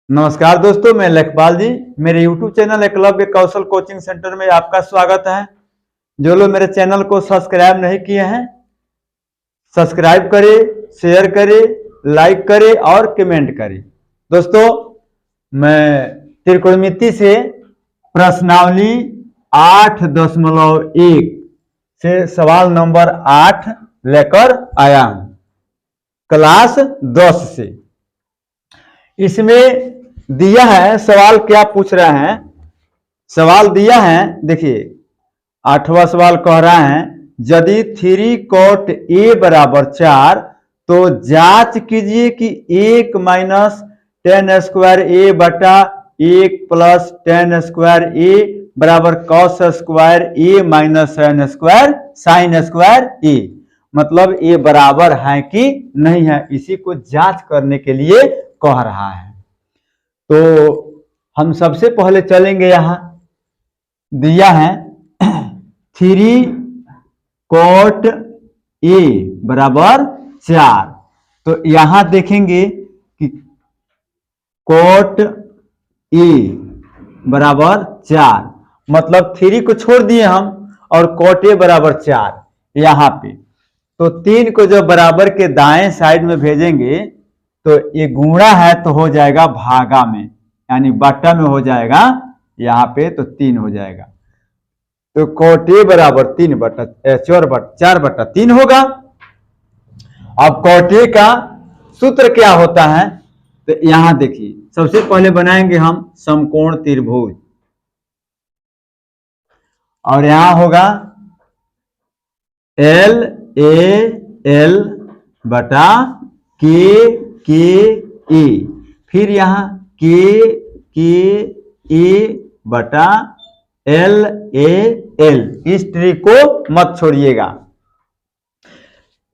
नमस्कार दोस्तों, मैं लखपाल जी। मेरे YouTube चैनल एकलव्य कौशल कोचिंग सेंटर में आपका स्वागत है। जो लोग मेरे चैनल को सब्सक्राइब नहीं किए हैं, सब्सक्राइब करें, शेयर करें, लाइक करें और कमेंट करें। दोस्तों, मैं त्रिकोणमिति से प्रश्नावली 8.1 से सवाल नंबर 8 लेकर आया हूं, क्लास 10 से। इसमें दिया है सवाल, क्या पूछ रहा है, सवाल दिया है, देखिए 8वां सवाल कह रहा है, यदि 3 cot a बराबर 4 तो जांच कीजिए कि 1 माइनस 10 स्क्वायर a बटा 1 प्लस 10 स्क्वायर a बराबर cos square a minus sin square a, मतलब a बराबर है कि नहीं है, इसी को जांच करने के लिए कह रहा है। तो हम सबसे पहले चलेंगे, यहां दिया है 3 cot a बराबर 4, तो यहां देखेंगे कि cot a बराबर 4, मतलब 3 को छोड़ दिए हम और cot a बराबर 4 यहां पे। तो 3 को जब बराबर के दाएं साइड में भेजेंगे तो ये गुणा है तो हो जाएगा भागा में, यानी बट्टा में हो जाएगा यहाँ पे, तो 3 हो जाएगा। तो cot a बराबर 4/3 होगा। अब cot a का सूत्र क्या होता है, तो यहां देखिए सबसे पहले बनाएंगे हम समकोण त्रिभुज, और यहां होगा LAL बटा KA, फिर यहां KA बटा LAL। इस ट्री को मत छोड़िएगा।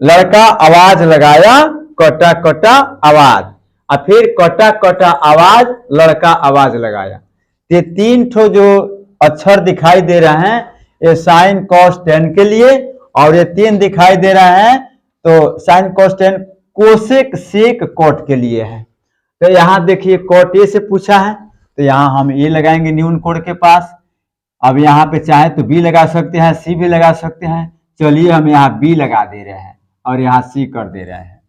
लड़का आवाज लगाया, कटा कटा आवाज, और फिर कटा कटा आवाज, लड़का आवाज लगाया। ये 3 ठो जो अक्षर दिखाई दे रहे हैं, ये साइन कॉस टेन के लिए, और ये 3 दिखाई दे रहा है तो sine cos tan cosec sec cot के लिए है। तो यहां देखिए cot a से पूछा है, तो यहां हम a लगाएंगे न्यून कोण के पास। अब यहाँ पे चाहे तो b लगा सकते हैं, c भी लगा सकते हैं। चलिए हम यहाँ b लगा दे रहे हैं और यहाँ c कर दे रहे हैं।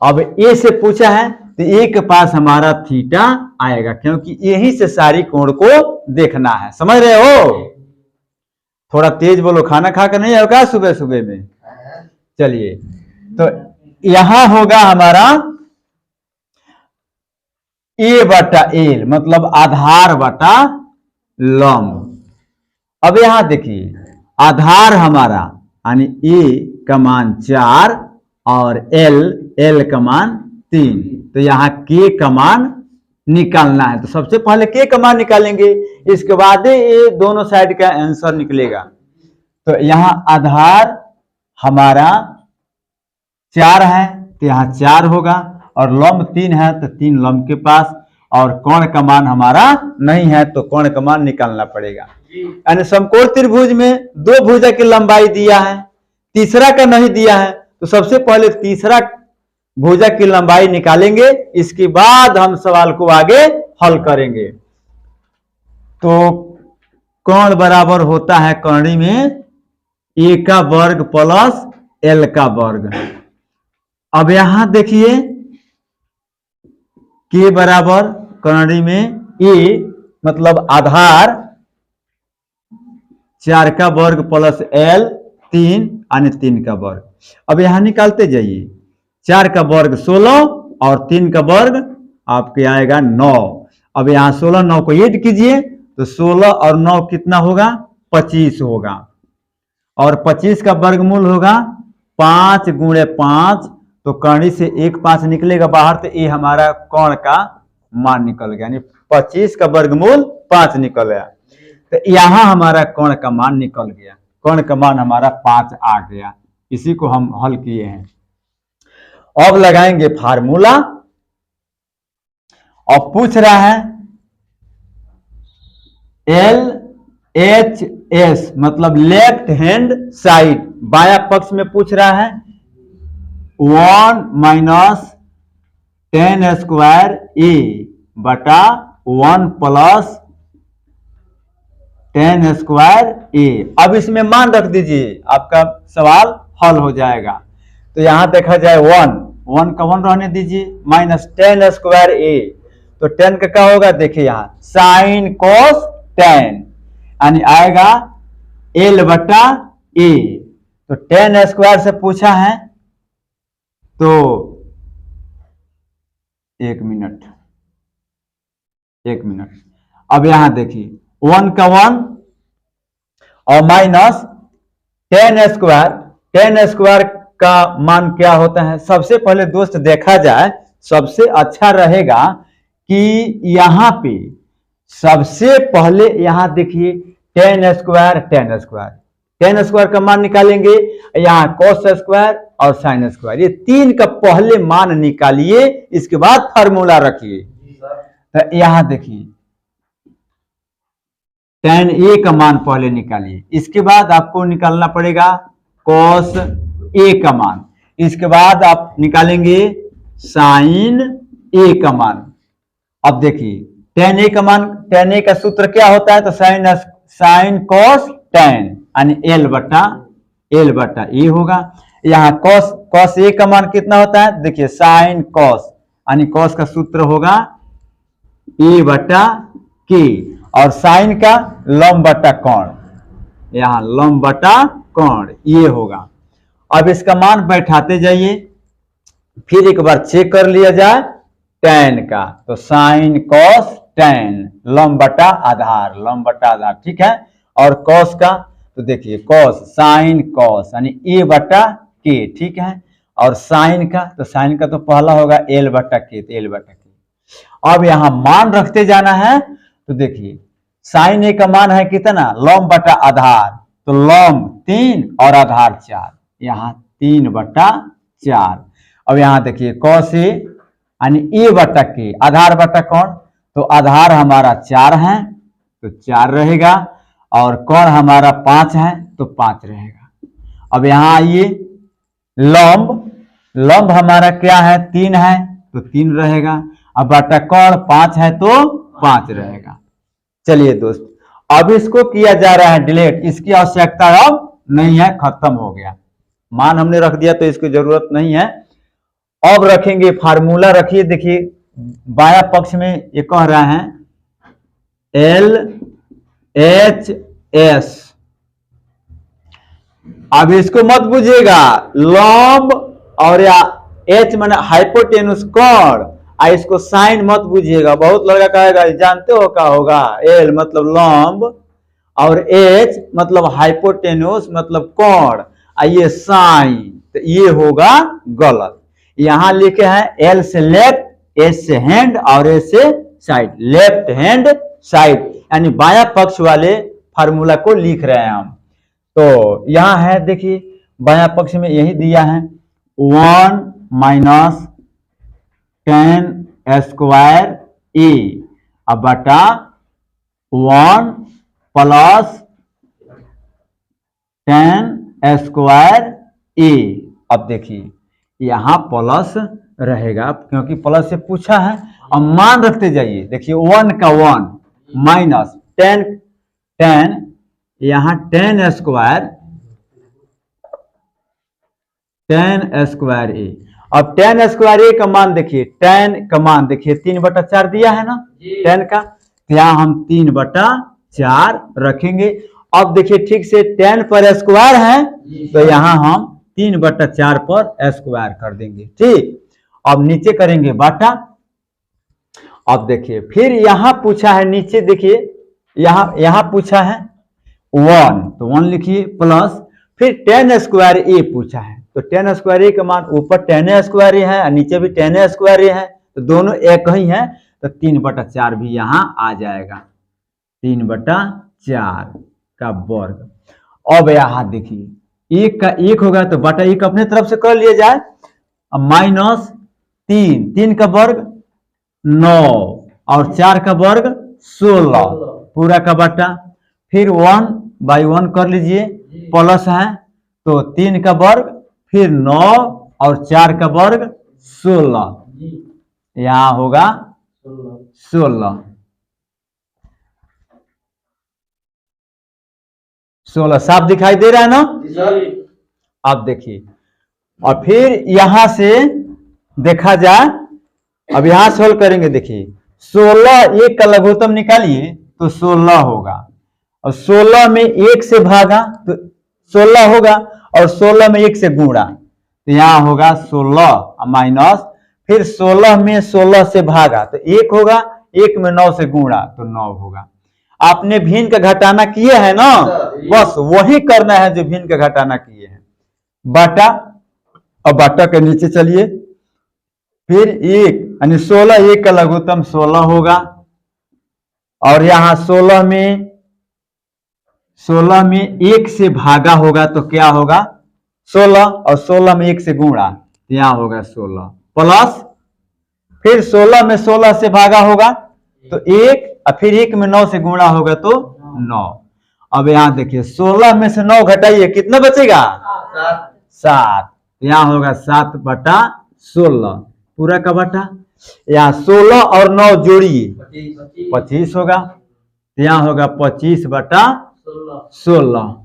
अब a से पूछा है तो a के पास हमारा थीटा आएगा, क्योंकि यही से सारी कोण को देखना है। समझ रहे हो? थोड़ा तेज बोलो, खाना खाकर नहीं होगा सुबह सुबह में। चलिए, तो यहां होगा हमारा a बटा l, मतलब आधार बटा लंब। अब यहां देखिए आधार हमारा यानी a का मान 4 और l का मान 3, तो यहाँ k का मान निकालना है। तो सबसे पहले k का मान निकालेंगे, इसके बाद ये दोनों साइड का आंसर निकलेगा। तो यहाँ आधार हमारा 4 है तो यहाँ 4 होगा, और लंब 3 है तो 3 लंब के पास, और कोण का मान हमारा नहीं है तो कोण का मान निकालना पड़ेगा। यानी समकोण त्रिभुज में 2 भुजा की लंबाई दिया है, तीसरा का नहीं दिया है, तो सबसे पहले तीसरा भुजा की लंबाई निकालेंगे, इसके बाद हम सवाल को आगे हल करेंगे। तो कोण बराबर होता है कर्णी में a का वर्ग प्लस l का वर्ग। अब यहां देखिए k बराबर कर्णी में a, मतलब आधार 4 का वर्ग प्लस l 3 यानी 3 का वर्ग। अब यहां निकालते जाइए, 4 का वर्ग 16 और 3 का वर्ग आपके आएगा 9। अब यहाँ 16 9 को ऐड कीजिए तो 16 और 9 कितना होगा, 25 होगा, और 25 का वर्गमूल होगा 5 गुणे 5, तो कर्णी से 1 5 निकलेगा बाहर, तो ये हमारा कोण का मान निकल गया, यानी 25 का वर्गमूल 5 निकल गया। तो यहां हमारा कोण का मान निकल गया, कोण का मान हमारा 5 आ गया। इसी को हम हल किए हैं। अब लगाएंगे फार्मूला। अब पूछ रहा है LHS, मतलब लेफ्ट हैंड साइड, बाया पक्ष में पूछ रहा है 1 माइनस 10 स्क्वायर a बटा 1 प्लस टेन स्क्वायर ए। अब इसमें मान रख दीजिए, आपका सवाल हल हो जाएगा। तो यहां देखा जाए 1 का 1 रहने दीजिए, माइनस टेन स्क्वायर ए। तो 10 का क्या होगा, देखिए यहां साइन कोस 10 यानी आएगा एल बटा ए। तो 10 स्क्वायर से पूछा है, तो एक मिनट अब यहां देखिए 1 का 1 और माइनस 10 स्क्वायर का मान क्या होता है। सबसे पहले दोस्त देखा जाए, सबसे अच्छा रहेगा कि यहां पे सबसे पहले यहां देखिए 10 स्क्वायर का मान निकालेंगे, यहां cos स्क्वायर और साइन स्क्वायर, ये तीन का पहले मान निकालिए, इसके बाद फार्मूला रखिए। तो यहां देखिए tan ए का मान पहले निकालिए, इसके बाद आपको निकालना पड़ेगा cos ए का मान, इसके बाद आप निकालेंगे साइन ए का मान। अब देखिए tan ए का मान, tan ए का सूत्र क्या होता है, तो साइन cos tan यानी एल बटा ए होगा। यहाँ cos ए का मान कितना होता है, देखिए साइन cos यानी cos का सूत्र होगा ए बटा के, और साइन का लंब बटा कोण, यहाँ लंब बटा कोण ये होगा। अब इसका मान बैठाते जाइए, फिर एक बार चेक कर लिया जाए tan का, तो साइन cos tan लंब बटा आधार, ठीक है। और cos का, तो देखिए cos साइन cos यानी ए बटा के, ठीक है। और साइन का, तो साइन का तो पहला होगा एल बटा के, तो एल बटा के। अब यहां मान रखते जाना है, तो देखिए साइन ए का मान है कितना, लंब बटा आधार, तो लंब 3 और आधार 4, यहाँ 3 बटा 4। अब यहां देखिए cos ए यानी ए बटा के, आधार बटा कोण, तो आधार हमारा 4 है तो 4 रहेगा, और कोण हमारा 5 है तो 5 रहेगा। अब यहां आइए लंब हमारा क्या है, 3 है तो 3 रहेगा, अब बटा कोण 5 है तो 5 रहेगा। चलिए दोस्त, अब इसको किया जा रहा है डिलीट, इसकी आवश्यकता अब नहीं है, खत्म हो गया, मान हमने रख दिया तो इसकी जरूरत नहीं है। अब रखेंगे फार्मूला, रखिए देखिए बाया पक्ष में ये कह रहा है LHS। अब इसको मत बुझिएगा, लंब और या H माने हाइपोटेनुस कोण, इसको साइन मत बुझिएगा। बहुत लड़का कहेगा जानते हो क्या होगा, L मतलब लंब और H मतलब हाइपोटेनुस मतलब कोण, ये साइन, तो ये होगा गलत। यहां लिखे हैं L से लेफ्ट, H से हैंड और A से साइड, लेफ्ट हैंड साइड, यानी बाया पक्ष वाले फार्मूला को लिख रहे हैं हम। तो यहां है देखिए बाया पक्ष में यही दिया है 1 माइनस tan स्क्वायर ए, अब बटा 1 प्लस tan स्क्वायर ए। अब देखिए यहां प्लस रहेगा क्योंकि प्लस से पूछा है। अब मान रखते जाइए, देखिए 1 का 1 माइनस tan यहां tan स्क्वायर ए। अब tan स्क्वायर ए का मान देखिए, tan का मान देखिए 3/4 दिया है ना tan का, तो यहां हम 3/4 रखेंगे। अब देखिए ठीक से tan पर स्क्वायर है तो यहां हम 3/4 पर स्क्वायर कर देंगे, ठीक। अब नीचे करेंगे बाटा। अब देखिए फिर यहां पूछा है, नीचे देखिए यहां पूछा है 1, तो 1 लिखिए प्लस, फिर tan स्क्वायर ए पूछा है, तो tan स्क्वायर ए का मान ऊपर tan स्क्वायर ए है, नीचे भी tan स्क्वायर ए है, तो दोनों एक ही है, तो 3/4 भी यहां आ जाएगा, 3/4 का वर्ग। अब यहां देखिए 1 का 1 होगा तो बटा 1 अपने तरफ से कर लिया जाए, अब माइनस 3 का वर्ग 9 और 4 का वर्ग 16 पूरा का बटा, फिर 1/1 कर लीजिए, प्लस है तो 3 का वर्ग, फिर 9 और 4 का वर्ग 16, यहाँ होगा 16 16 साफ दिखाई दे रहा है ना? अब देखिए, और फिर यहां से देखा जाए, अब यहां सोल्व करेंगे। देखिए 16 एक का लघुत्तम निकालिए तो 16 होगा, और 16 में 1 से भागा तो 16 होगा, और 16 में 1 से गुणा तो यहाँ होगा 16 माइनस, फिर 16 में 16 से भागा तो 1 होगा, 1 में 9 से गुणा तो 9 होगा। आपने भिन्न का घटाना किए है ना, बस वही करना है जो भिन्न का घटाना किए हैं। बाटा, अब बाटा के नीचे चलिए, फिर 1 यानी 16 1 का लघुत्तम 16 होगा, और यहां 16 में 1 से भागा होगा तो क्या होगा 16, और 16 में 1 से गुणा तो यहां होगा 16 प्लस, फिर 16 में 16 से भागा होगा तो 1, और फिर 1 में 9 से गुणा होगा तो 9। अब यहां देखिए 16 में से 9 घटाइए कितना बचेगा 7, यहां होगा 7 बटा 16 पूरा का बटा, यहाँ 16 और 9 जोड़िए 25 होगा, यहाँ होगा 25 बटा 16।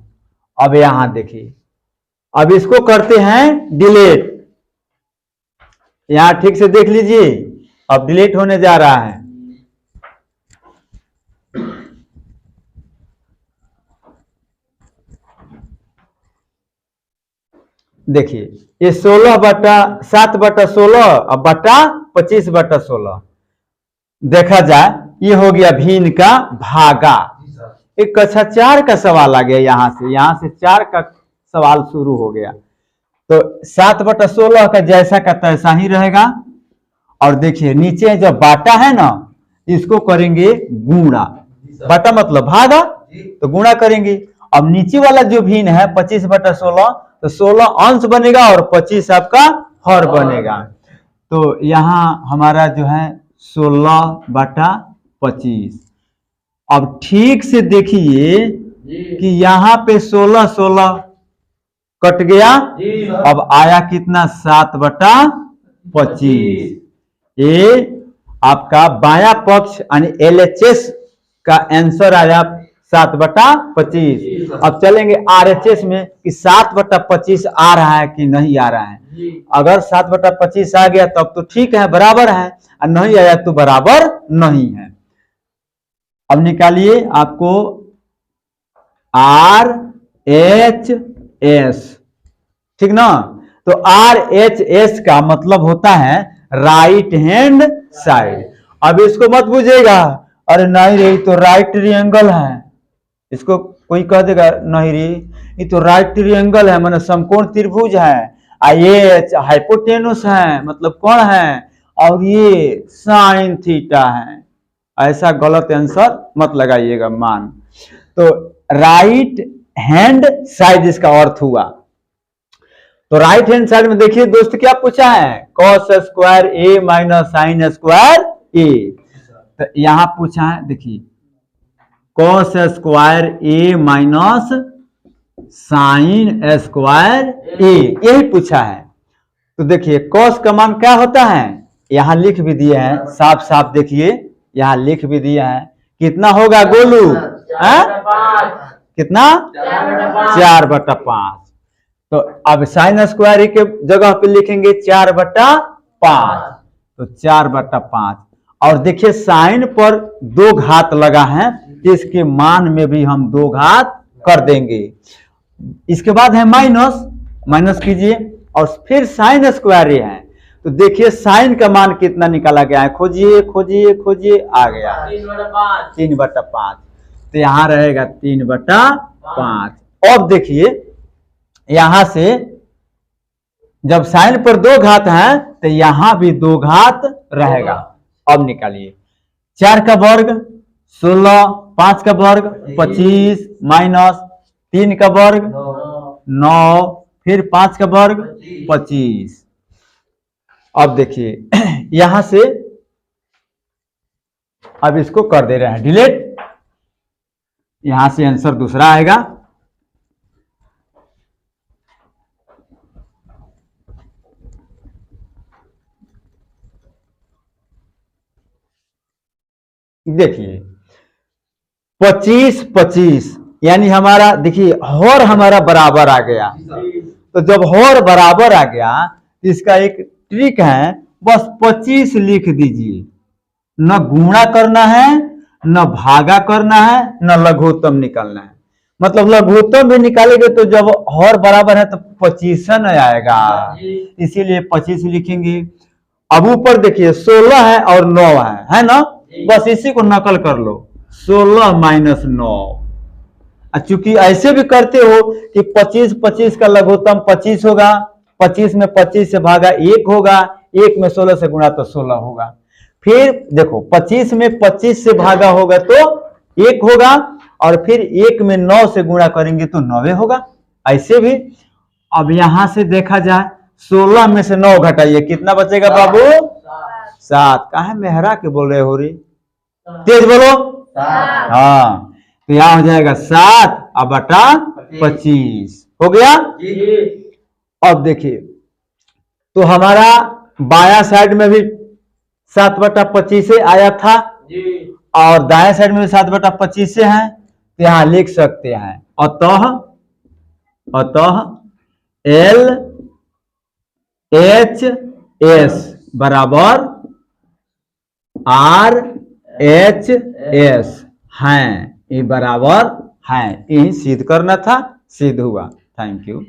अब यहां देखिए, अब इसको करते हैं डिलीट, यहां ठीक से देख लीजिए, अब डिलीट होने जा रहा है। देखिए ये 16 बटा 7 बटा 16 और बटा 25 बटा 16, देखा जाए ये हो गया भिन्न का भागा। एक कक्षा 4 का सवाल आ गया, यहां से 4 का सवाल शुरू हो गया। तो 7 बटा 16 का जैसा का तैसा ही रहेगा, और देखिए नीचे जो बाटा है ना इसको करेंगे गुणा, बाटा मतलब भागा तो गुणा करेंगे। अब नीचे वाला जो भिन्न है 25 बटा 16, तो 16 अंश बनेगा और 25 आपका हर बनेगा। तो यहाँ हमारा जो है 16 बटा 25। अब ठीक से देखिए कि यहाँ पे 16 16 कट गया, अब आया कितना 7 बटा 25। ये आपका बाया पक्ष यानी LHS का आंसर आया 7 बटा 25। अब चलेंगे RHS में कि 7 बटा 25 आ रहा है कि नहीं आ रहा है। अगर 7 बटा 25 आ गया तब तो ठीक है, बराबर है, और नहीं आया तो बराबर नहीं है। अब निकालिए आपको RHS, ठीक ना? तो RHS का मतलब होता है राइट हैंड साइड। अब इसको मत बुझेगा, अरे नहीं रे तो राइट ट्रायंगल है, इसको कोई कह देगा नहीं रे ये तो राइट ट्रायंगल है, माने समकोण त्रिभुज है, ये हाइपोटेनुस है मतलब कोण है, और ये साइन थीटा है। ऐसा गलत आंसर मत लगाइएगा मान। तो राइट हैंड साइड इसका अर्थ हुआ। तो राइट हैंड साइड में देखिए दोस्त क्या पूछा है, cos square a minus sine square a। तो यहां पूछा है देखिए cos square a minus sine square a, यही पूछा है। तो देखिए cos का मान क्या होता है, यहां लिख भी दिए हैं, साफ साफ देखिए यहां लिख भी दिया है, कितना होगा गोलू, कितना 4 बटा 5। तो अब साइन स्क्वायर के जगह पे लिखेंगे 4 बटा 5, तो 4 बटा 5। और देखिए साइन पर 2 घात लगा है, इसके मान में भी हम 2 घात कर देंगे। इसके बाद है माइनस, माइनस कीजिए, और फिर साइन स्क्वायर ये है, तो देखिए साइन का मान कितना निकाला गया है, खोजिए खोजिए खोजिए, आ गया 3 बटा 5। तो यहां रहेगा 3 बटा 5। अब देखिए यहां से जब साइन पर 2 घात है तो यहां भी 2 घात रहेगा। अब निकालिए 4 का वर्ग 16, 5 का वर्ग 25, माइनस 3 का वर्ग 9, फिर 5 का वर्ग 25। अब देखिए यहां से अब इसको कर दे रहे हैं डिलीट, यहां से आंसर दूसरा आएगा। देखिए 25 25 यानी हमारा देखिए हर हमारा बराबर आ गया। तो जब हर बराबर आ गया तो इसका एक ट्रिक है, बस 25 लिख दीजिए, न गुणा करना है न भागा करना है न लघुत्तम निकालना है। मतलब लघुत्तम भी निकालेंगे तो जब हर बराबर है तो 25 आएगा, इसीलिए 25 लिखेंगे। अब ऊपर देखिए 16 है और 9 है ना, बस इसी को नकल कर लो, 16 माइनस 9। चूंकि ऐसे भी करते हो कि 25 25 का लघुत्तम 25 होगा, 25 में 25 से भागा 1 होगा, 1 में 16 से गुणा तो 16 होगा। फिर देखो 25 में 25 से भागा होगा तो 1 होगा, और फिर 1 में 9 से गुणा करेंगे तो 9 होगा। ऐसे भी अब यहां से देखा जाए 16 में से 9 घटाइए, कितना बचेगा बाबू? 7। काहे मेहरा के बोल रहे हो रे, तेज बोलो। हाँ, तो यहां हो जाएगा 7 अब बटा 25 हो गया। अब देखिए तो हमारा बाया साइड में भी 7 बटा 25 से आया था और दाया साइड में भी 7 बटा 25 से है, तो यहां लिख सकते हैं अतः एल एच एस बराबर आर एच एस हैं, ये बराबर हैं। यही सिद्ध करना था, सिद्ध हुआ। Thank you.